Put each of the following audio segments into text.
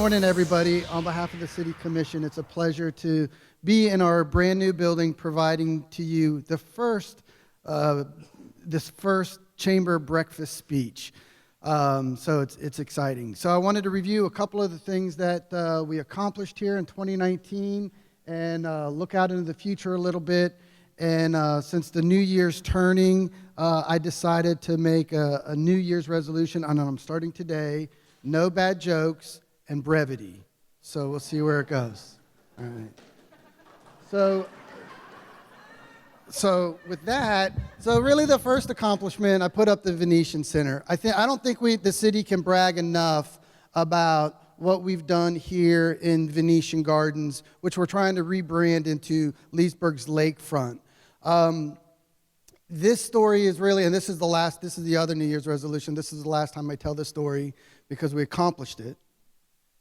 morning, everybody. On behalf of the City Commission, it's a pleasure to be in our brand new building, providing to you the this first chamber breakfast speech. So it's exciting. So I wanted to review a couple of the things that we accomplished here in 2019 and look out into the future a little bit. And since the New Year's turning, I decided to make a New Year's resolution, and I'm starting today: no bad jokes and brevity. So we'll see where it goes. All right. So with that, really the first accomplishment, I put up the Venetian Center. I don't think the city can brag enough about what we've done here in Venetian Gardens, which we're trying to rebrand into Leesburg's lakefront. This story is really, and this is the other New Year's resolution. This is the last time I tell this story because we accomplished it.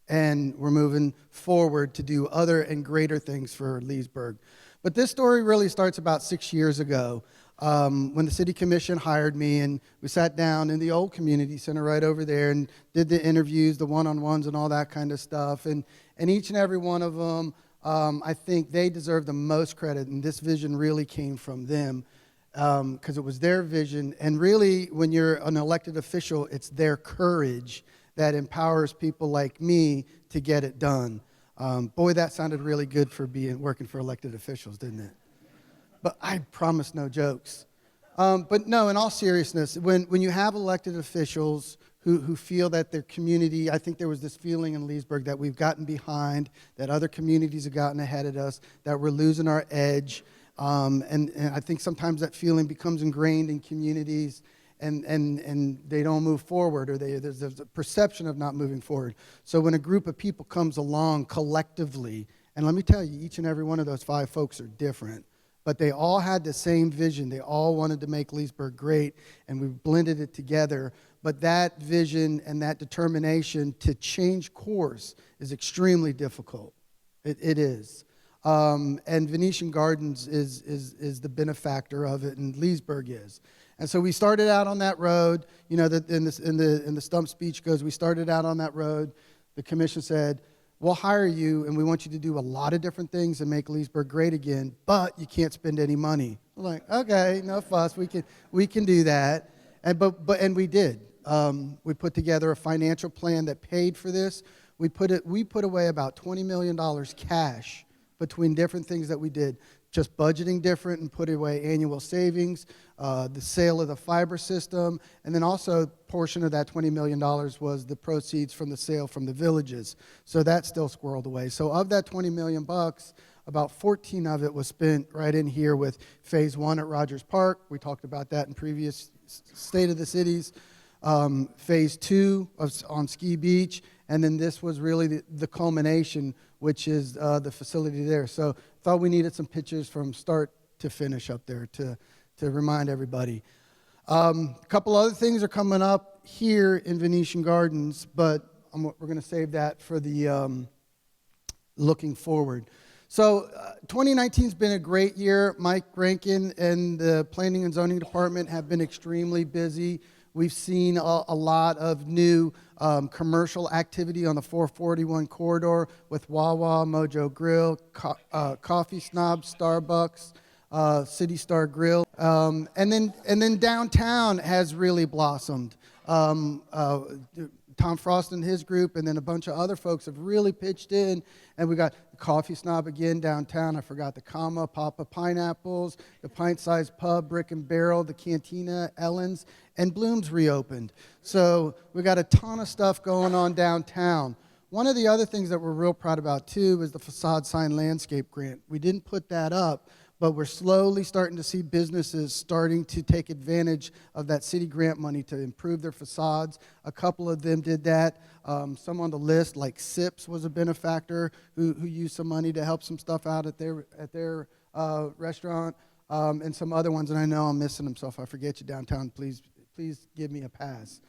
And we're moving forward to do other and greater things for Leesburg. But this story really starts about 6 years ago when the City Commission hired me, and we sat down in the old community center right over there and did the interviews, the one-on-ones and all that kind of stuff. And each and every one of them, I think they deserve the most credit, and this vision really came from them because it was their vision. And really, when you're an elected official, it's their courage that empowers people like me to get it done. Boy, that sounded really good for working for elected officials, didn't it? But I promise no jokes. But no, in all seriousness, when you have elected officials who feel that their community, I think there was this feeling in Leesburg that we've gotten behind, that other communities have gotten ahead of us, that we're losing our edge. And I think sometimes that feeling becomes ingrained in communities, and they don't move forward, or there's a perception of not moving forward. So when a group of people comes along collectively, and let me tell you, each and every one of those 5 folks are different, but they all had the same vision. They all wanted to make Leesburg great, and we blended it together. But that vision and that determination to change course is extremely difficult. It is. And Venetian Gardens is the benefactor of it, and Leesburg is. And so we started out on that road. You know, in the stump speech goes, we started out on that road. The commission said, we'll hire you, and we want you to do a lot of different things and make Leesburg great again, but you can't spend any money. We're like, okay, no fuss, we can do that. And we did. We put together a financial plan that paid for this. We put away about $20 million cash between different things that we did. Just budgeting different and put away annual savings, the sale of the fiber system, and then also a portion of that $20 million was the proceeds from the sale from the villages. So that's still squirreled away. So of that $20 million, about 14 of it was spent right in here with Phase 1 at Rogers Park. We talked about that in previous State of the Cities. Phase 2 on Ski Beach, and then this was really the culmination, which is the facility there. So thought we needed some pictures from start to finish up there to remind everybody. A couple other things are coming up here in Venetian Gardens, but we're going to save that for the looking forward. So 2019's been a great year. Mike Rankin and the Planning and Zoning Department have been extremely busy. We've seen a lot of new commercial activity on the 441 corridor with Wawa, Mojo Grill, Coffee Snob, Starbucks, City Star Grill, and then downtown has really blossomed. Tom Frost and his group, and then a bunch of other folks have really pitched in, and we got the Coffee Snob again downtown. I forgot the comma, Papa Pineapples, the Pint-Sized Pub, Brick and Barrel, the Cantina, Ellen's, and Bloom's reopened. So we got a ton of stuff going on downtown. One of the other things that we're real proud about, too, is the Facade Sign Landscape Grant. We didn't put that up, but we're slowly starting to see businesses starting to take advantage of that city grant money to improve their facades. A couple of them did that. Some on the list, like Sips, was a benefactor who used some money to help some stuff out at their restaurant, and some other ones. And I know I'm missing them, so if I forget you downtown, please give me a pass.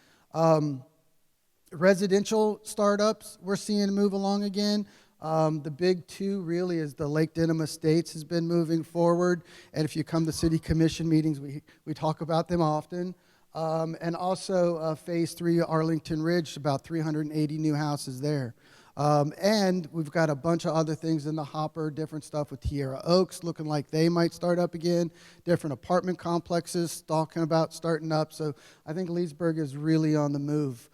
Residential startups we're seeing move along again. The big 2 really is the Lake Denham Estates has been moving forward, and if you come to city commission meetings, we talk about them often. And also Phase 3 Arlington Ridge, about 380 new houses there. And we've got a bunch of other things in the hopper, different stuff with Tierra Oaks looking like they might start up again, different apartment complexes talking about starting up. So I think Leesburg is really on the move.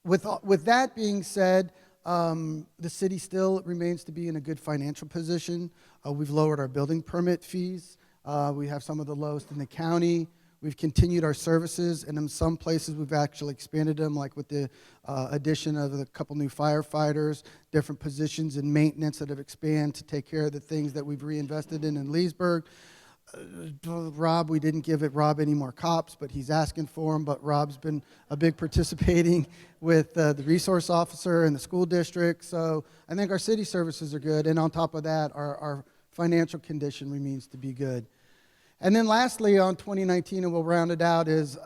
With that being said, the city still remains to be in a good financial position. We've lowered our building permit fees. We have some of the lowest in the county. We've continued our services, and in some places we've actually expanded them, like with the addition of a couple new firefighters, different positions in maintenance that have expanded to take care of the things that we've reinvested in Leesburg. Rob, we didn't give Rob any more cops, but he's asking for them. But Rob's been a big participating with the resource officer and the school district. So I think our city services are good. And on top of that, our financial condition remains to be good. And then lastly, on 2019, and we'll round it out, is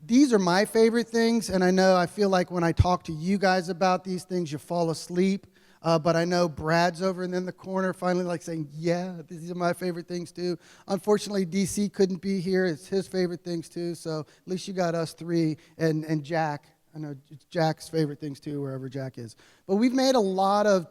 these are my favorite things. And I feel like when I talk to you guys about these things, you fall asleep. But I know Brad's over in the corner finally saying, yeah, these are my favorite things too. Unfortunately, DC couldn't be here. It's his favorite things too. So at least you got us three and Jack. I know it's Jack's favorite things too, wherever Jack is. But we've made a lot of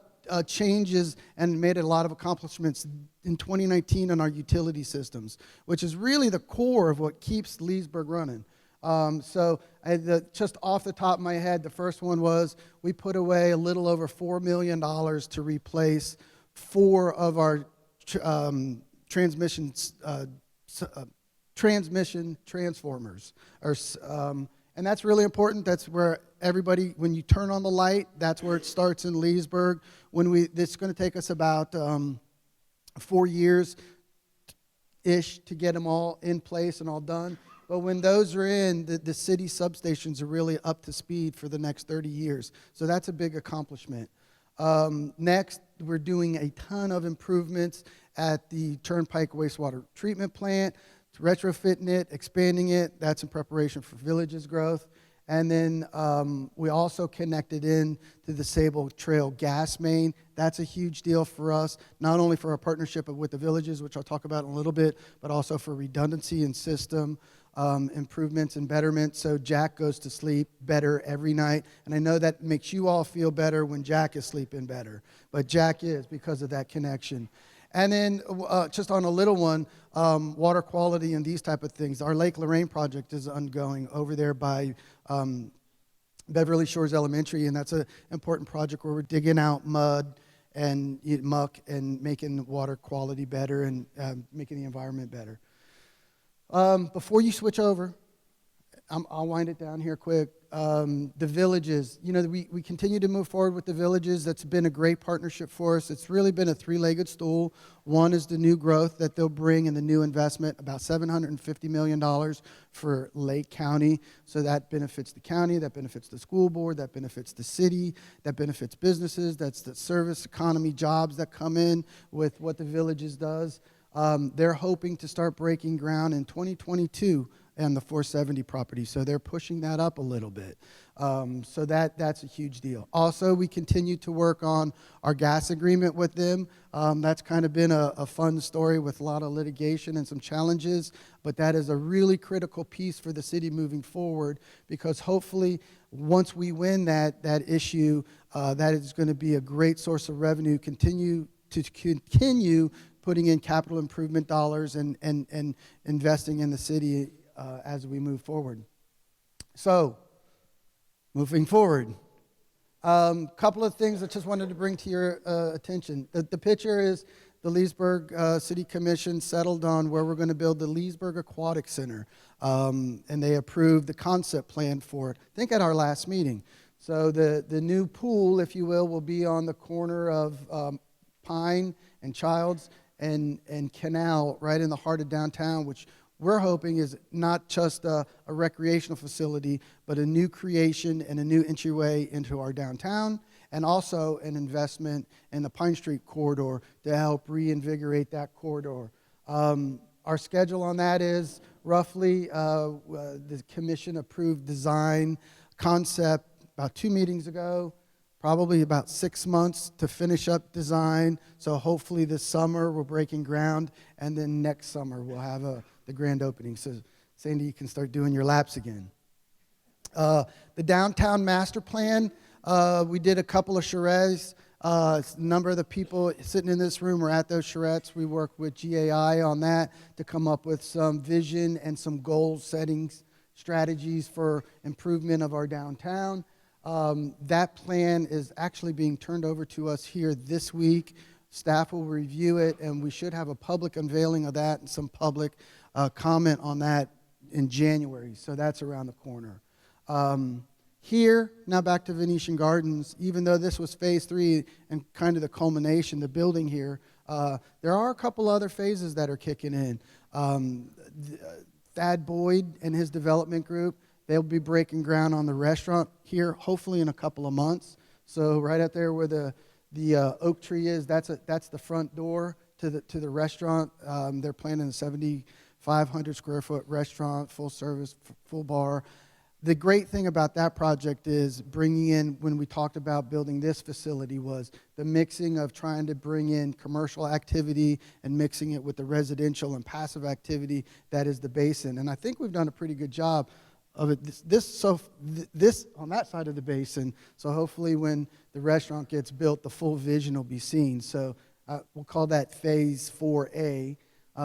changes and made a lot of accomplishments in 2019 on our utility systems, which is really the core of what keeps Leesburg running. Just off the top of my head, the first one was we put away a little over $4 million to replace 4 of our transmission transformers. And that's really important. That's where everybody, when you turn on the light, that's where it starts in Leesburg. This is going to take us about 4 years-ish to get them all in place and all done. But when those are in, the city substations are really up to speed for the next 30 years. So that's a big accomplishment. Next, we're doing a ton of improvements at the Turnpike Wastewater Treatment Plant, retrofitting it, expanding it. That's in preparation for Village's growth. And then we also connected in to the Sable Trail gas main. That's a huge deal for us, not only for our partnership with the Villages, which I'll talk about in a little bit, but also for redundancy in system, improvements and betterment. So Jack goes to sleep better every night. And I know that makes you all feel better when Jack is sleeping better. But Jack is because of that connection. And then just on a little one, water quality and these type of things. Our Lake Loraine project is ongoing over there by Beverly Shores Elementary, and that's an important project where we're digging out mud and muck and making water quality better and making the environment better. Before you switch over, I'll wind it down here quick. The Villages, we continue to move forward with the Villages. That's been a great partnership for us. It's really been a three-legged stool. One is the new growth that they'll bring and the new investment, about $750 million for Lake County. So that benefits the county, that benefits the school board, that benefits the city, that benefits businesses. That's the service economy jobs that come in with what the Villages does. They're hoping to start breaking ground in 2022 on the 470 property, so they're pushing that up a little bit. So that's a huge deal. Also, we continue to work on our gas agreement with them. That's kind of been a fun story with a lot of litigation and some challenges, but that is a really critical piece for the city moving forward, because hopefully once we win that issue, that is going to be a great source of revenue, continue putting in capital improvement dollars and investing in the city as we move forward. So, moving forward, couple of things I just wanted to bring to your attention. The picture is the Leesburg City Commission settled on where we're going to build the Leesburg Aquatic Center, and they approved the concept plan for it, I think at our last meeting. So the new pool, if you will be on the corner of Pine and Childs and Canal, right in the heart of downtown, which we're hoping is not just a recreational facility, but a new creation and a new entryway into our downtown, and also an investment in the Pine Street corridor to help reinvigorate that corridor. Our schedule on that is roughly the commission approved design concept about 2 meetings ago, probably about 6 months to finish up design. So hopefully this summer we're breaking ground, and then next summer we'll have the grand opening. So Sandy, you can start doing your laps again. The downtown master plan, We did a couple of charrettes. A number of the people sitting in this room were at those charrettes. We worked with GAI on that to come up with some vision and some goal settings strategies for improvement of our downtown. That plan is actually being turned over to us here this week. Staff will review it, and we should have a public unveiling of that and some public comment on that in January. So that's around the corner. Here, now back to Venetian Gardens, even though this was phase 3 and kind of the culmination, the building here, there are a couple other phases that are kicking in. Thad Boyd and his development group, they'll be breaking ground on the restaurant here, hopefully in a couple of months. So right out there where the oak tree is, that's the front door to the restaurant. They're planning a 7,500 square foot restaurant, full service, full bar. The great thing about that project is bringing in, when we talked about building this facility, was the mixing of trying to bring in commercial activity and mixing it with the residential and passive activity that is the basin. And I think we've done a pretty good job of it. This on that side of the basin. So hopefully when the restaurant gets built, the full vision will be seen. So we'll call that phase 4A.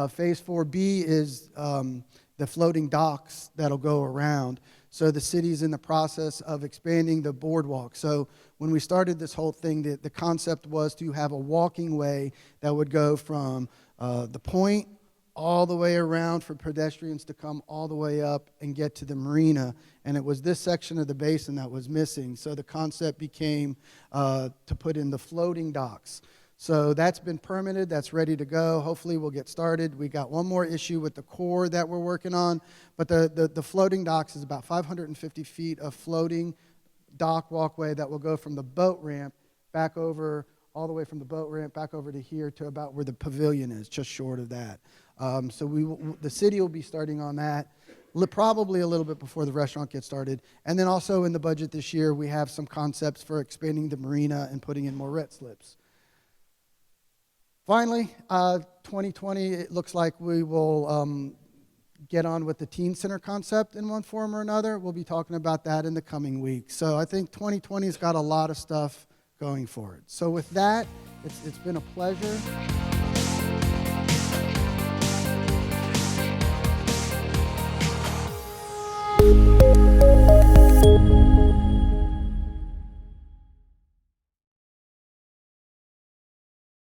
Phase 4B is the floating docks that'll go around. So the city's in the process of expanding the boardwalk. So when we started this whole thing, the concept was to have a walking way that would go from the point all the way around for pedestrians to come all the way up and get to the marina. And it was this section of the basin that was missing. So the concept became to put in the floating docks. So that's been permitted, that's ready to go. Hopefully we'll get started. We got one more issue with the core that we're working on, but the floating docks is about 550 feet of floating dock walkway that will go from the boat ramp back over, all the way from the boat ramp back over to here to about where the pavilion is, just short of that. So the city will be starting on that probably a little bit before the restaurant gets started. And then also in the budget this year, we have some concepts for expanding the marina and putting in more ret slips. Finally, 2020, it looks like we will get on with the teen center concept in one form or another. We'll be talking about that in the coming weeks. So I think 2020's got a lot of stuff going for it. So with that, it's been a pleasure.